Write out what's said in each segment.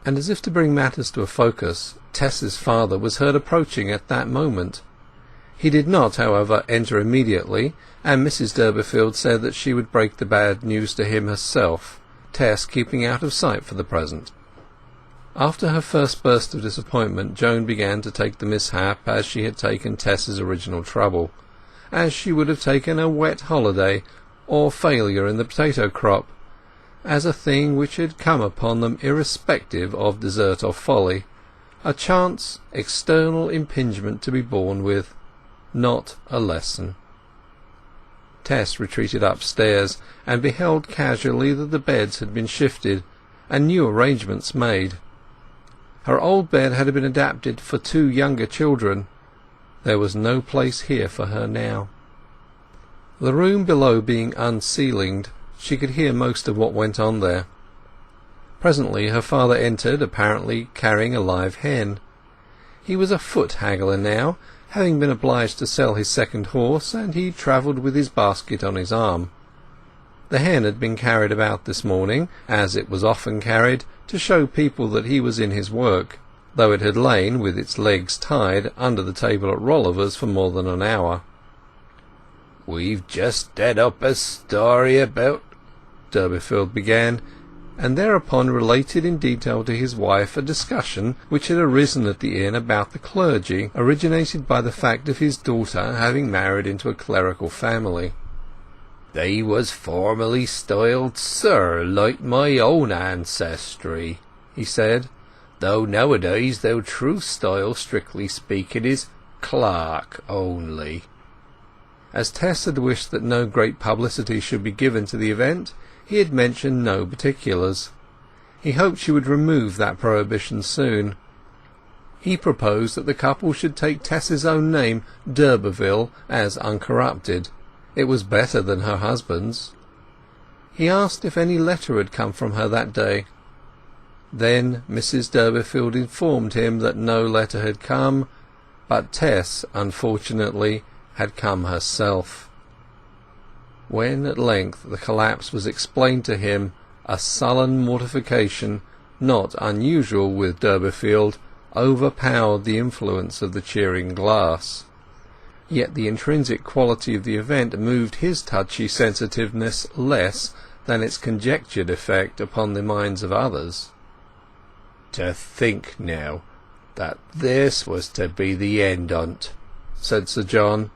And as if to bring matters to a focus, Tess's father was heard approaching at that moment. He did not, however, enter immediately, and Mrs. Durbeyfield said that she would break the bad news to him herself, Tess keeping out of sight for the present. After her first burst of disappointment, Joan began to take the mishap as she had taken Tess's original trouble, as she would have taken a wet holiday or failure in the potato crop, as a thing which had come upon them irrespective of desert or folly, a chance external impingement to be borne with, not a lesson. Tess retreated upstairs, and beheld casually that the beds had been shifted, and new arrangements made. Her old bed had been adapted for 2 younger children. There was no place here for her now. The room below being unceilinged, she could hear most of what went on there. Presently her father entered, apparently carrying a live hen. He was a foot haggler now, having been obliged to sell his second horse, and he travelled with his basket on his arm. The hen had been carried about this morning, as it was often carried, to show people that he was in his work, though it had lain, with its legs tied, under the table at Rolliver's for more than an hour. "We've just had up a story about—" Durbeyfield began, and thereupon related in detail to his wife a discussion which had arisen at the inn about the clergy, originated by the fact of his daughter having married into a clerical family. "They was formerly styled Sir, like my own ancestry," he said, "though nowadays their true style, strictly speaking, is Clark only." As Tess had wished that no great publicity should be given to the event, he had mentioned no particulars. He hoped she would remove that prohibition soon. He proposed that the couple should take Tess's own name, d'Urberville, as uncorrupted. It was better than her husband's. He asked if any letter had come from her that day. Then Mrs. Durbeyfield informed him that no letter had come, but Tess, unfortunately, had come herself. When at length the collapse was explained to him, a sullen mortification, not unusual with Durbeyfield, overpowered the influence of the cheering glass. Yet the intrinsic quality of the event moved his touchy sensitiveness less than its conjectured effect upon the minds of others. "To think, now, that this was to be the end on't," said Sir John,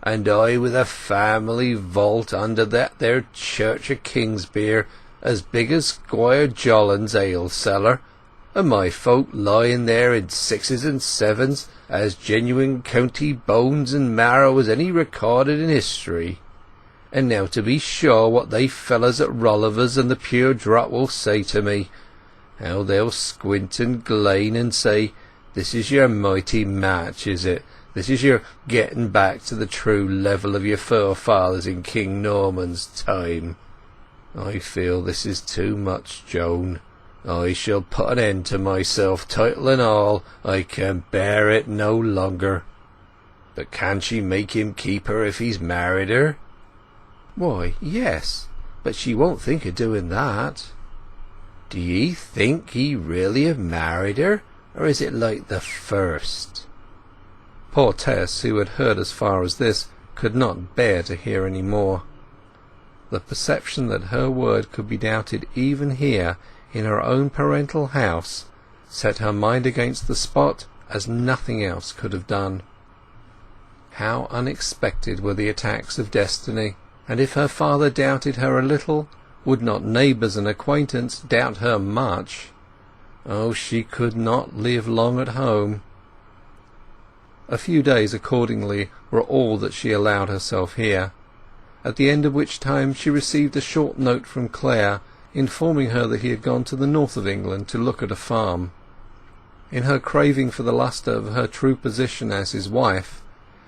"and I with a family vault under that there church of Kingsbere as big as Squire Jolland's ale cellar, and my folk lying there in 6s and 7s, as genuine county bones and marrow as any recorded in history. And now to be sure what they fellows at Rolliver's and the Pure Drop will say to me, how they'll squint and glane and say, 'This is your mighty match, is it? This is your getting back to the true level of your forefathers in King Norman's time.' I feel this is too much, Joan. I shall put an end to myself, title and all. I can bear it no longer. But can she make him keep her if he's married her?" "Why, yes, but she won't think of doing that." "Do ye think he really have married her, or is it like the first?" Poor Tess, who had heard as far as this, could not bear to hear any more. The perception that her word could be doubted even here, in her own parental house, set her mind against the spot as nothing else could have done. How unexpected were the attacks of destiny, and if her father doubted her a little, would not neighbours and acquaintance doubt her much? Oh, she could not live long at home. A few days accordingly were all that she allowed herself here, at the end of which time she received a short note from Clare, informing her that he had gone to the north of England to look at a farm. In her craving for the lustre of her true position as his wife,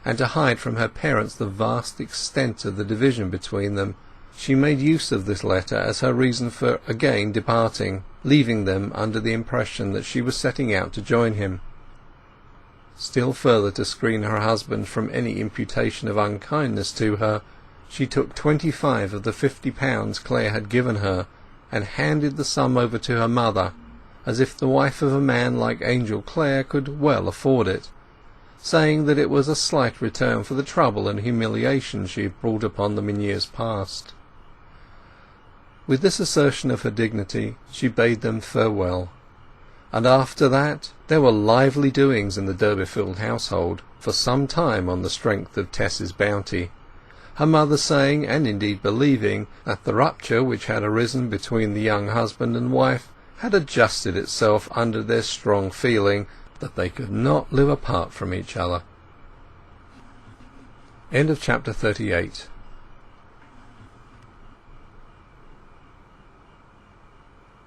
and to hide from her parents the vast extent of the division between them, she made use of this letter as her reason for again departing, leaving them under the impression that she was setting out to join him. Still further to screen her husband from any imputation of unkindness to her, she took 25 of the £50 Clare had given her, and handed the sum over to her mother, as if the wife of a man like Angel Clare could well afford it, saying that it was a slight return for the trouble and humiliation she had brought upon them in years past. With this assertion of her dignity she bade them farewell, and after that there were lively doings in the Durbeyfield household for some time on the strength of Tess's bounty, her mother saying, and indeed believing, that the rupture which had arisen between the young husband and wife had adjusted itself under their strong feeling that they could not live apart from each other. End of chapter 38.